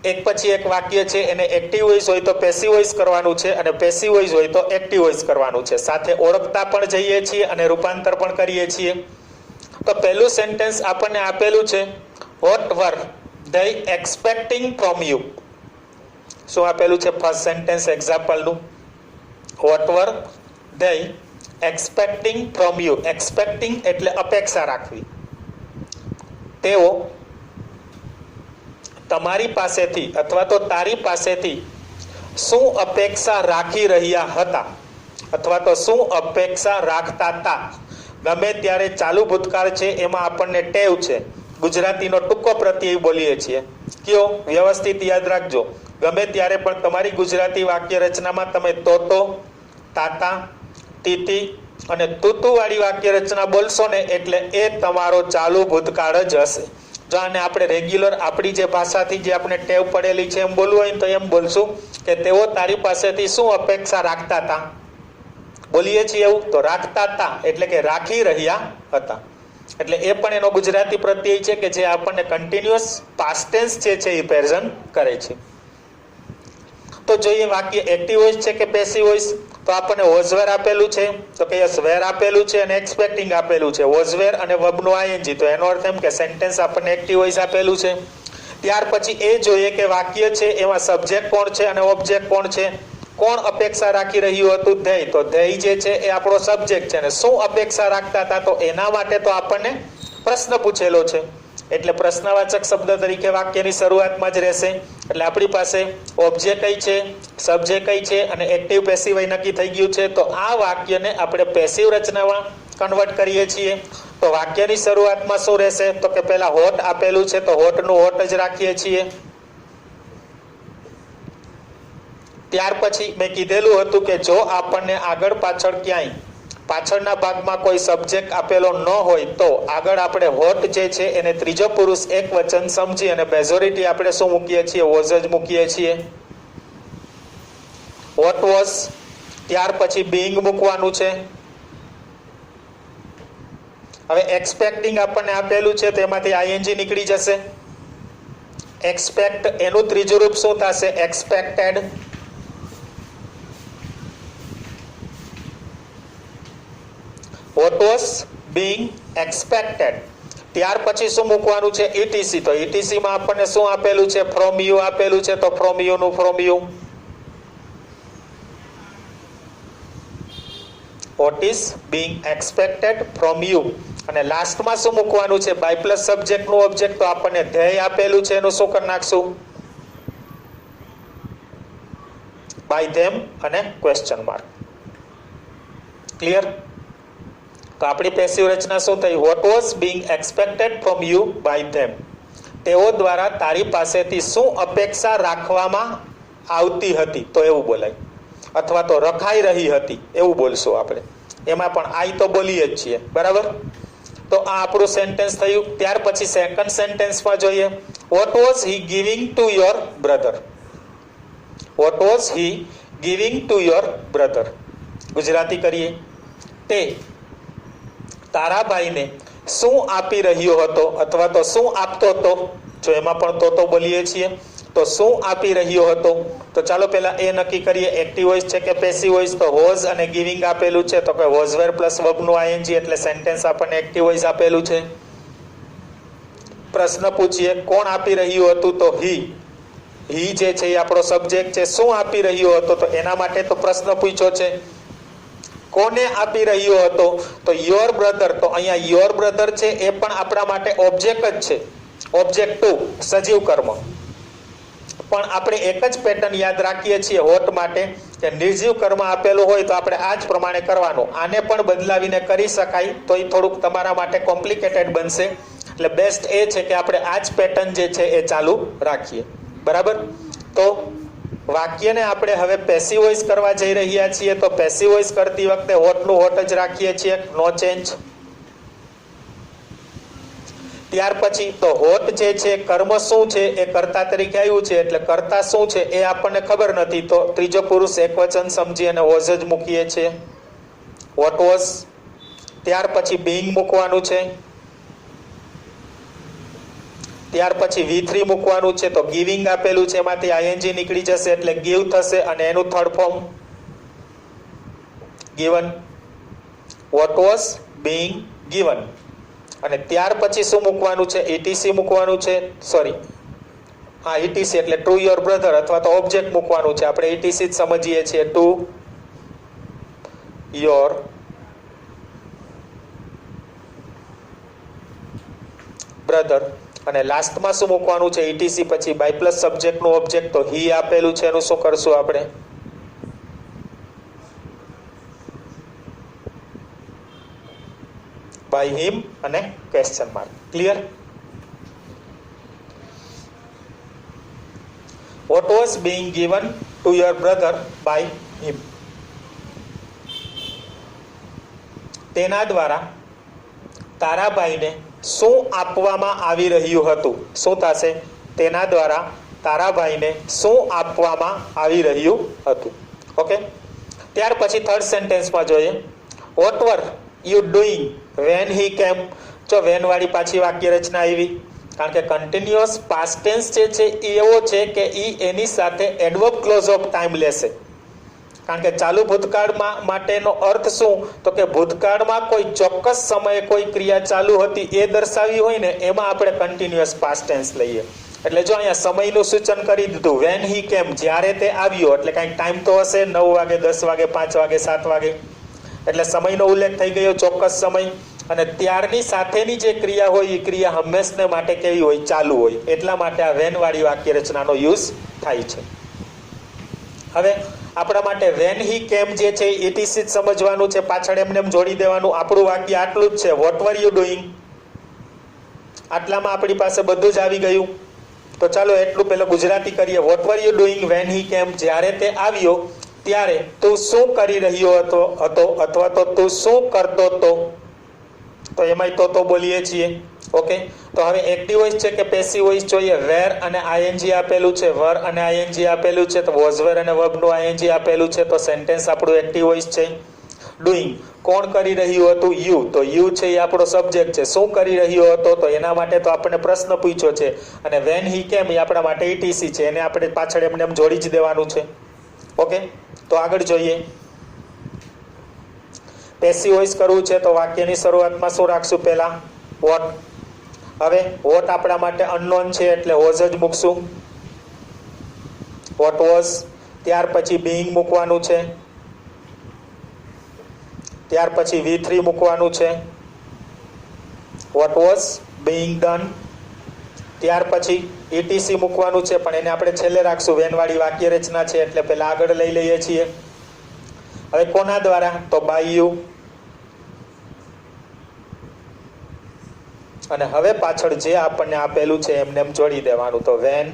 Speaker 1: એક પછી એક વાક્ય છે એને એક્ટિવ વોઇસ હોય તો પેસિવ વોઇસ કરવાનું છે અને પેસિવ વોઇસ હોય તો એક્ટિવ વોઇસ કરવાનું છે. સાથે ઓળખતા પણ જઈએ છીએ અને રૂપાંતર પણ કરીએ છીએ. તો પહેલું સેન્ટેન્સ આપણને આપેલું છે what were they expecting from you. શું આપેલું છે ફર્સ્ટ સેન્ટેન્સ એક્ઝામ્પલનું? What were they expecting from you. Expecting એટલે અપેક્ષા રાખવી. તેઓ તમારી પાસેથી અથવા તો તારી પાસેથી શું અપેક્ષા રાખી રહ્યા હતા અથવા તો શું અપેક્ષા રાખતા હતા. ગમે ત્યારે ચાલુ ભૂતકાળ છે એમાં આપણને ટેવ છે ગુજરાતીનો ટૂંકો પ્રત્યય બોલીએ છીએ. કયો? વ્યવસ્થિત યાદ રાખજો. ગમે ત્યારે પણ તમારી ગુજરાતી વાક્ય રચનામાં તમે તોતો, તાતા, તીતી અને તુતુ વાળી વાક્ય રચના બોલશો ને એટલે એ તમારો ચાલુ ભૂતકાળ જ હશે. જો આને આપણે રેગ્યુલર આપણી જે ભાષાથી જે આપણે ટેવ પડેલી છે એમ બોલવું હોય તો એમ બોલશું કે તેઓ તારી પાસેથી શું અપેક્ષા રાખતા હતા. બોલીએ છીએ એવું તો રાખતા હતા એટલે કે રાખી રહ્યા હતા. એટલે એ પણ એનો ગુજરાતી પ્રત્યય છે કે જે આપણને કન્ટિન્યુઅસ પાસ્ટ ટેન્સ જે છે એ પ્રેઝન્ટ કરે છે. તો જોઈએ વાક્ય એક્ટિવ વોઇસ છે કે પેસિવ વોઇસ. તો આપણને વોઝ વેર આપેલું છે તો કે યસ વેર આપેલું છે અને એક્સપેક્ટિંગ આપેલું છે. વોઝ વેર અને વર્બનું આઈએનજી. તો એનો અર્થ એમ કે સેન્ટેન્સ આપણને એક્ટિવ વોઇસ આપેલું છે. ત્યાર પછી એ જોઈએ કે વાક્ય છે એમાં સબ્જેક્ટ કોણ છે અને ઓબ્જેક્ટ કોણ છે. કોણ અપેક્ષા રાખી રહ્યું હતું? ધ્યેય. તો ધ્યેય જે છે એ આપણો સબ્જેક્ટ છે અને શું અપેક્ષા રાખતા હતા તો એના માટે તો આપણને પ્રશ્ન પૂછેલો છે એટલે પ્રશ્નવાચક શબ્દ તરીકે વાક્યની શરૂઆતમાં જ રહેશે. એટલે આપણી પાસે ઓબ્જેક્ટ કઈ છે, સબ્જેક્ટ કઈ છે અને એક્ટિવ પેસિવ નક્કી થઈ ગયું છે. તો આ વાક્યને આપણે પેસિવ રચનામાં કન્વર્ટ કરીએ છીએ. તો વાક્યની શરૂઆતમાં શું રહેશે તો કે પહેલા હોટ આપેલું છે તો હોટનું હોટ જ રાખીએ છીએ. ત્યાર પછી મેં કીધેલું હતું કે જો આપણને આગળ પાછળ ક્યાંય પાછળના ભાગમાં કોઈ સબ્જેક્ટ આપેલો ન હોય તો આગળ આપણે હોટ જે છે એને ત્રીજો પુરુષ એક વચન સમજી અને મેજોરિટી આપણે શું મૂકીએ છીએ? વોઝ જ મૂકીએ છીએ. What was. ત્યાર પછી બીઈંગ મૂકવાનું છે. હવે એક્સપેક્ટિંગ આપણને આપેલું છે તેમાંથી આઈએનજી નીકળી જશે. એક્સપેક્ટ એનું ત્રીજું રૂપ શું થશે? Expected. What was being expected. ત્યાર પછી શું મૂકવાનું છે? ETC. તો ETC માં આપણને શું આપેલું છે? ફ્રોમ યુ આપેલું છે તો ફ્રોમ યુ નું from you. What is being expected from you. અને લાસ્ટમાં શું મૂકવાનું છે? બાય પ્લસ સબ્જેક્ટ નું ઓબ્જેક્ટ. તો આપણને ધ્યેય આપેલું છે એનું શું કરી નાખશું? બાય ધેમ અને ક્વેશ્ચન માર્ક. ક્લિયર? તો આપણી પેસિવ રચના શું થઈ? What was being expected from you by them. તેઓ દ્વારા તારી પાસેથી શું અપેક્ષા રાખવામાં આવતી હતી તો એવું બોલાય. અથવા તો રખાઈ રહી હતી એવું બોલશું આપણે. એમાં પણ આઈ તો બોલીએ જ છીએ. બરાબર? તો આ આપણું સેન્ટેન્સ થયું. ત્યાર પછી સેકન્ડ સેન્ટેન્સમાં જોઈએ. What was he giving to your brother. What was he giving to your brother. Gujarati કરીએ. તે તારા ભાઈને શું આપી રહ્યો હતો અથવા તો શું આપતો હતો. જો એમાં પણ તો બોલીએ છીએ તો શું આપી રહ્યો હતો. તો ચાલો પહેલા એ નક્કી કરીએ એક્ટિવ વોઇસ છે કે પેસિવ વોઇસ. તો વોઝ અને ગિવિંગ આપેલું છે તો કે વોઝ વેર પ્લસ વર્બનું આઈએનજી એટલે સેન્ટેન્સ આપણને એક્ટિવ વોઇસ આપેલું છે. પ્રશ્ન પૂછીએ કોણ આપી રહ્યું હતું તો હી. હી જે છે એ આપણો સબ્જેક્ટ છે. શું આપી રહ્યો હતો તો એના માટે તો પ્રશ્ન પૂછ્યો છે. કોને આપી રહ્યો હતો તો યોર બ્રધર. તો અહીંયા યોર બ્રધર છે એ પણ આપણા માટે ઓબ્જેક્ટ જ છે. ઓબ્જેક્ટ ટુ સજીવ કર્મ. પણ આપણે એક જ પેટર્ન યાદ રાખીએ છીએ હોટ માટે કે નિર્જીવ કર્મ આપેલું હોય તો આપણે આ જ પ્રમાણે કરવાનું. આને પણ બદલાવીને કરી શકાય તો એ થોડુંક તમારા માટે કોમ્પ્લિકેટેડ બનશે. એટલે બેસ્ટ એ છે કે આપણે આ જ પેટર્ન જે છે એ ચાલુ રાખીએ. બરાબર? તો વાક્યને આપણે હવે પેસિવ વોઇસ કરવા જઈ રહ્યા છીએ. તો પેસિવ વોઇસ કરતી વખતે હોટનું હોટ જ રાખીએ છીએ. નો ચેન્જ. ત્યાર પછી તો હોટ જે છે કર્મ શું છે એ કર્તા તરીકે આવ્યું છે એટલે કર્તા શું છે એ આપણને ખબર નથી તો ત્રીજો પુરુષ એકવચન સમજી અને વોઝ જ મૂકીએ છીએ. What was. ત્યાર પછી બીઈંગ મૂકવાનું છે. ત્યાર પછી V3 મૂકવાનું છે તો ગિવિંગ આપેલું છે એમાંથી આઈએનજી નીકળી જશે એટલે ગીવ થશે અને એનું third form given. What was being given. અને ત્યાર પછી શું મૂકવાનું છે? ETC મૂકવાનું છે. સોરી, હા ETC એટલે ટુ યોર બ્રધર અથવા તો ઓબ્જેક્ટ મૂકવાનું છે. આપણે ETC જ સમજીએ છીએ. ટુ યોર બ્રધર અને લાસ્ટમાં શું મૂકવાનું છે? ETC પછી બાય પ્લસ સબ્જેક્ટનું ઓબ્જેક્ટ, તો હી આપેલું છે એનું શું કરશું આપણે? બાય હિમ અને question mark. Clear? What was being given to your brother by him? તેના દ્વારા તારા ભાઈને શું આપવામાં આવી રહ્યું હતું? શું થશે? તેના દ્વારા તારા ભાઈને શું આપવામાં આવી રહ્યું હતું? ઓકે, ત્યાર પછી થર્ડ સેન્ટેન્સમાં જોઈએ, what were you doing when he came. જો વેન વાળી પાછી વાક્ય રચના આવી, કારણ કે કન્ટિન્યુઅસ પાસ્ટ ટેન્સ જે છે એ એવો છે કે એની સાથે એડવર્બ ક્લોઝ ઓફ ટાઈમ લેશે. કારણ કે ચાલુ ભૂતકાળમાં માટેનો અર્થ શું? તો કે ભૂતકાળમાં કોઈ ચોક્કસ સમયે કોઈ ક્રિયા ચાલુ હતી એ દર્શાવી હોય ને એમાં આપણે કન્ટિન્યુઅસ પાસ્ટ ટેન્સ લઈએ. એટલે જો અહીંયા સમયનું સૂચન કરી દીધું, વેન હી કેમ, જ્યારે તે આવ્યો, એટલે કાંઈક ટાઈમ તો હશે, 9 વાગે, 10 વાગે, 5 વાગે, 7 વાગે, એટલે સમયનો ઉલ્લેખ થઈ ગયો, ચોક્કસ સમય. અને ત્યારની સાથેની જે ક્રિયા હોય એ ક્રિયા હંમેશને માટે કેવી હોય? ચાલુ હોય. એટલા માટે આ વેન વાળી વાક્ય રચનાનો યુઝ થાય છે. હવે આપણા માટે વેન હી કેમ જે છે ETC જ સમજવાનું છે, પાછળ એમને એમ જોડી દેવાનું. આપણું વાક્ય આટલું જ છે, વોટ વર યુ ડુઈંગ. આટલામાં આપણી પાસે બધું જ આવી ગયું. તો ચાલો એટલું પહેલા ગુજરાતી કરીએ. What were you doing when he came, જ્યારે તે આવ્યો ત્યારે તું શું કરી રહ્યો હતો અથવા તો તું શું કરતો હતો. તો એમાંય તો બોલીએ છીએ. ઓકે, તો હવે એક્ટિવ વોઇસ છે કે પેસિવ વોઇસ જોઈએ? વેર અને આઈએનજી આપેલું છે, વર અને આઈએનજી આપેલું છે, તો વોઝ વેર અને વર્બનું આઈએનજી આપેલું છે, તો સેન્ટેન્સ આપણું એક્ટિવ વોઇસ છે. ડુઈંગ, કોણ કરી રહ્યું હતું? યુ. તો યુ છે એ આપણો સબ્જેક્ટ છે. શું કરી રહ્યો હતો? તો એના માટે તો આપણને પ્રશ્ન પૂછ્યો છે. અને વેન હી કેમ એ આપણા માટે ETC છે, એને આપણે પાછળ એમને એમ જોડી જ દેવાનું છે. ઓકે, તો આગળ જોઈએ. પેસિવ વોઇસ કરવું છે તો વાક્યની શરૂઆતમાં શું રાખશું? પહેલા વોટ. હવે વોટ આપણા માટે અનનોન છે એટલે વોઝ જ મૂકશું, વોટ વોઝ. ત્યાર પછી બીઈંગ મૂકવાનું છે, ત્યાર પછી V3 મૂકવાનું છે, વોટ વોઝ બીઈંગ ડન. ત્યાર પછી ETC મૂકવાનું છે, પણ એને આપણે છેલ્લે રાખશું. વેનવાળી વાક્ય રચના છે એટલે પહેલા આગળ લઈ લઈએ છીએ. હવે કોના દ્વારા? તો બાય યુ. અને હવે પાછળ જે આપણને આપેલું છે એમને એમ જોડી દેવાનું. તો વેન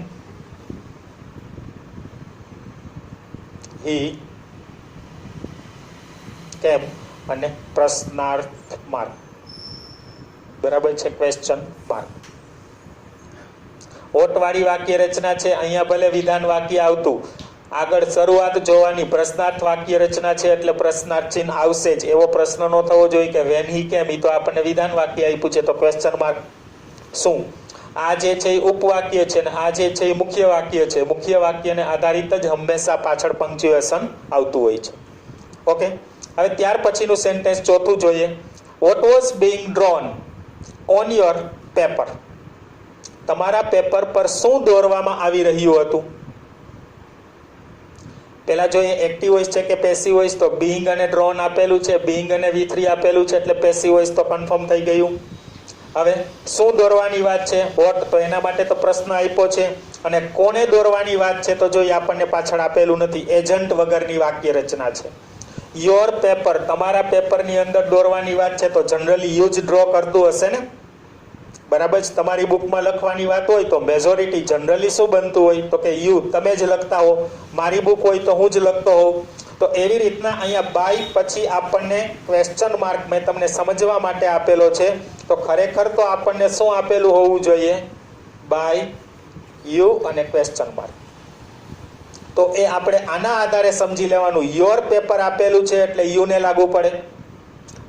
Speaker 1: હી કેમ અને પ્રશ્નાર્થ માર્ક. બરાબર છે? Question mark. ઓટવાળી વાક્ય રચના છે. અહીંયા ભલે વિધાન વાક્ય આવતું, આગળ શરૂઆત જોવાની. પ્રશ્નાર્થ વાક્ય રચના છે એટલે પ્રશ્નાર્થ ચિહ્ન આવશે જ. એવો પ્રશ્ન ન થવો જોઈએ કે વેન હી કેમ, એ તો આપણને વિધાન વાક્ય આપ્યું છે તો ક્વેશ્ચન માર્ક. શું? આ જે છે એ ઉપવાક્ય છે ને આ જે છે એ મુખ્ય વાક્ય છે. મુખ્ય વાક્યને આધારિત જ હંમેશા પાછળ પંક્ચ્યુએશન આવતું હોય છે. ઓકે, હવે ત્યાર પછીનું સેન્ટેન્સ ચોથું જોઈએ. What was being drone on your paper. તમારા પેપર પર શું દોરવામાં આવી રહ્યું હતું? પેલા જોઈએ એક્ટિવ વોઇસ છે કે પેસિવ વોઇસ. તો બીઈંગ અને ડ્રોન આપેલું છે, બીઈંગ અને V3 આપેલું છે એટલે પેસિવ વોઇસ તો કન્ફર્મ થઈ ગયું. હવે શું દોરવાની વાત છે? વોટ. તો એના માટે તો પ્રશ્ન આપ્યો છે. અને કોને દોરવાની વાત છે? તો જોઈએ આપણને પાછળ આપેલું નથી. એજન્ટ વગરની વાક્ય રચના છે. યોર પેપર, તમારા પેપરની અંદર દોરવાની વાત છે તો જનરલી યુ જ ડ્રો કરતું હશે ને. બરાબર જ? તમારી બુકમાં લખવાની વાત હોય તો મેજોરિટી જનરલી શું બનતું હોય? તો કે યુ, તમે જ લખતા હો. મારી બુક હોય તો હું જ લખતો હોઉં. તો એવી રીતના અહીંયા બાય પછી આપણને ક્વેશ્ચન માર્ક મેં તમને સમજવા માટે આપેલો છે. તો ખરેખર તો આપણને શું આપેલું હોવું જોઈએ? બાય યુ અને ક્વેશ્ચન માર્ક. તો એ આપણે આના આધારે સમજી લેવાનું. યોર પેપર આપેલું છે એટલે યુ ને લાગુ પડે.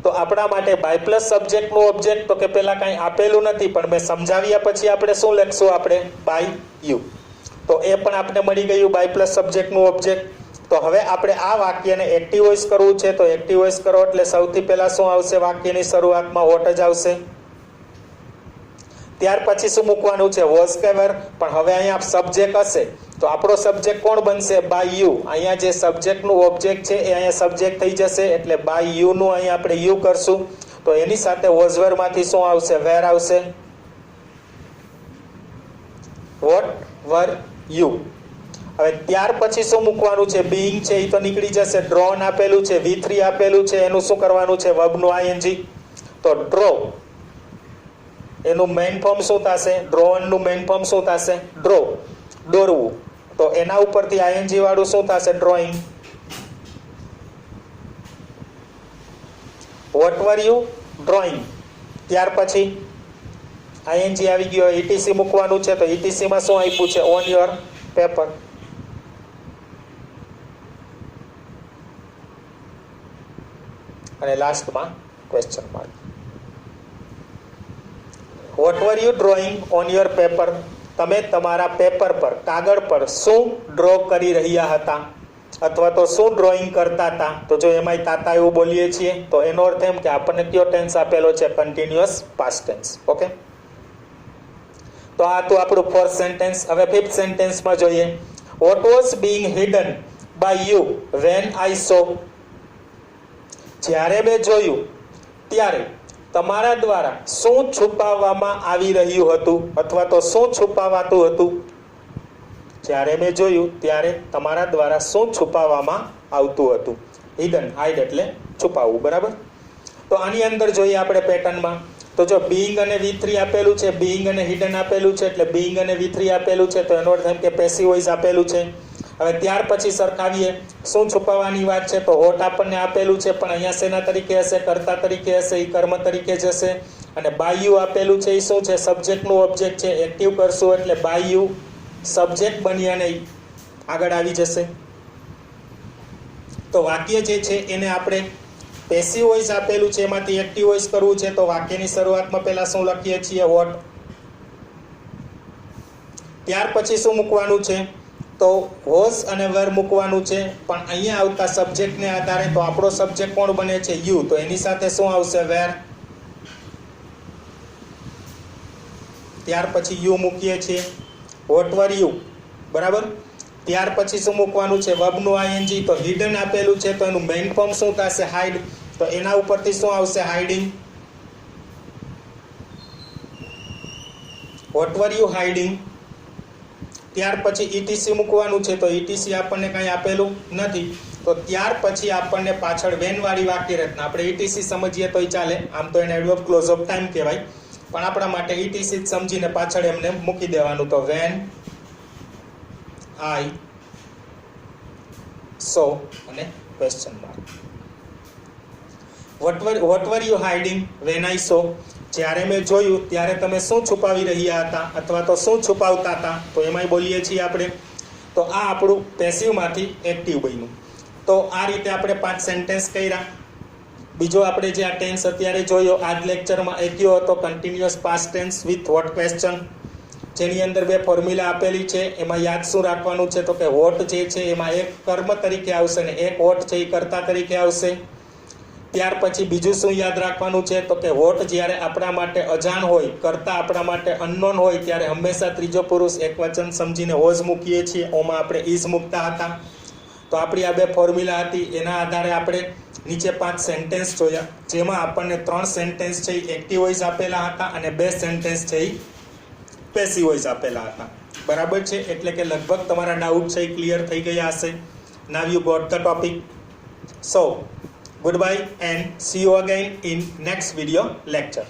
Speaker 1: તો આપણા માટે બાય પ્લસ સબ્જેક્ટનું ઓબ્જેક્ટ તો કે પેલા કાંઈ આપેલું નથી, પણ મેં સમજાવ્યા પછી આપણે શું લખશું? આપણે બાય યુ. તો એ પણ આપણે મળી ગયું બાય પ્લસ સબ્જેક્ટનું ઓબ્જેક્ટ. તો હવે આપણે આ વાક્યને એક્ટિવ વોઇસ કરવું છે. તો એક્ટિવ વોઇસ કરો એટલે સૌથી પહેલા શું આવશે? વાક્યની શરૂઆતમાં વોટ જ આવશે. ત્યાર પછી શું મૂકવાનું છે? વોઝ કે વેર. પણ હવે અહીંયા સબ્જેક્ટ હશે તો આપણો સબ્જેક્ટ કોણ બનશે? By you. અહીંયા જે સબ્જેક્ટનું ઓબ્જેક્ટ છે એ અહીંયા સબ્જેક્ટ થઈ જશે એટલે બાય યુ નું અહીંયા આપણે યુ કરશું. તો એની સાથે વોઝ વેર માંથી શું આવશે? વેર આવશે. What were you. હવે ત્યાર પછી શું મૂકવાનું છે? બીઈંગ છે એ તો નીકળી જશે. ડ્રોન આપેલું છે, V3 આપેલું છે, એનું શું કરવાનું છે? વર્બનું ing. તો ડ્રો એનું મેઇન ફોર્મ શું થશે? ડ્રોનનું મેઇન ફોર્મ શું થશે? ડ્રો, દોરવું. તો એના ઉપરથી ing વાળું શું થશે? Drawing. What were you? Drawing. ત્યાર પછી ing આવી ગયો, etc મૂકવાનું છે. તો etc માં શું આપ્યું છે? On your paper. અને લાસ્ટમાં question mark. What were you drawing on your paper? તમે તમારા પેપર પર, કાગળ પર શું ડ્રો કરી રહ્યા હતા અથવા તો શું ડ્રોઈંગ કરતા હતા? તો જો એમાંય તાતા એવું બોલીએ છીએ તો એનો અર્થ એમ કે આપણને કયો ટેન્સ આપેલો છે? Continuous past tense. ઓકે, તો આ તો આપણું ફોર્થ સેન્ટેન્સ. હવે ફિફ્થ સેન્ટેન્સમાં જોઈએ. What was being hidden by you when I saw? જ્યારે મેં જોયું ત્યારે તમારા દ્વારા શું છુપાવવામાં આવી રહ્યું હતું અથવા તો શું છુપાવાતું હતું? જ્યારે મેં જોયું ત્યારે તમારા દ્વારા શું છુપાવવામાં આવતું હતું? હિડન, હાઇડ એટલે છુપાવવું. બરાબર. તો આની અંદર જોઈએ આપણે પેટર્નમાં. તો જો બીઈંગ અને V3 આપેલું છે, બીઈંગ અને હિડન આપેલું છે, એટલે બીઈંગ અને V3 આપેલું છે, તો એનો અર્થ એમ કે પેસિવ વોઇસ આપેલું છે. હવે ત્યાર પછી સરખાવીએ, શું છુપાવવાની વાત છે? તો હોટ આપણને આપેલું છે, પણ અહીંયા શેના તરીકે હશે? કર્તા તરીકે હશે, એ કર્મ તરીકે જશે. અને બાય યુ આપેલું છે, એ શું છે? સબ્જેક્ટનું ઓબ્જેક્ટ છે. એક્ટિવ કરશું એટલે બાય યુ સબ્જેક્ટ બની અને આગળ આવી જશે. તો વાક્ય જે છે એને આપણે પેસિવ વોઇસ આપેલું છે, એમાંથી એક્ટિવ વોઇસ કરવું છે. તો વાક્યની શરૂઆતમાં પહેલા શું લખીએ છીએ? વોટ. ત્યાર પછી શું મૂકવાનું છે? તો વોઝ અને વર મૂકવાનું છે. પણ અહીંયા આવતા સબ્જેક્ટને આધારે તો આપણો સબ્જેક્ટ કોણ બને છે? યુ. તો એની સાથે શું આવશે? વેર. ત્યાર પછી યુ મૂકીએ છીએ. What were you. બરાબર. ત્યાર પછી શું મૂકવાનું છે? વર્બનું ing. તો હિડન આપેલું છે, તો એનું મેઇન ફોર્મ શું થશે? હાઇડ. તો એના ઉપરથી શું આવશે? Hiding. What were you hiding. ત્યાર પછી etc મૂકવાનું છે. તો etc આપણને કંઈ આપેલું નથી. તો ત્યાર પછી આપણને પાછળ વેન વાળી વાક્ય રચના. આપણે etc સમજીએ તોય ચાલે, આમ તો એને એડવર્બ ક્લોઝ ઓફ ટાઈમ કહેવાય, પણ આપણા માટે etc જ સમજીને પાછળ એમને મૂકી દેવાનું. તો વેન આઈ સો અને question mark. What were you hiding when I saw? જ્યારે મેં જોયું ત્યારે તમે શું છુપાવી રહ્યા હતા અથવા તો શું છુપાવતા હતા? તો એમાંય બોલીએ છીએ આપણે. તો આ આપણું પેસિવમાંથી એક્ટિવ બન્યું. તો આ રીતે આપણે 5 સેન્ટેન્સ કર્યા. બીજો આપણે જે આ ટેન્સ અત્યારે જોયો આ જ લેક્ચરમાં એ કયો હતો? Continuous past tense with what question, જેની અંદર 2 ફોર્મ્યુલા આપેલી છે. એમાં યાદ શું રાખવાનું છે? તો કે વોટ જે છે એમાં એક કર્મ તરીકે આવશે ને એક વોટ છે એ કર્તા તરીકે આવશે. ત્યાર પછી બીજું શું યાદ રાખવાનું છે? તો કે વોટ જ્યારે આપણા માટે અજાણ હોય, કર્તા આપણા માટે અનનોન હોય, ત્યારે હંમેશા ત્રીજો પુરુષ એકવચન સમજીને વોઝ મૂકીએ છીએ. ઓમાં આપણે ઇઝ મૂકતા હતા. તો આપણી આ 2 ફોર્મ્યુલા હતી. એના આધારે આપણે નીચે 5 સેન્ટેન્સ જોયા, જેમાં આપણને 3 સેન્ટેન્સ છે એ એક્ટિવ વોઇસ આપેલા હતા અને 2 સેન્ટેન્સ છે એ પેસિવ વોઇસ આપેલા હતા. બરાબર છે? એટલે કે લગભગ તમારા ડાઉટ છે એ ક્લિયર થઈ ગયા હશે. Now you got the topic. So goodbye and see you again in next video lecture.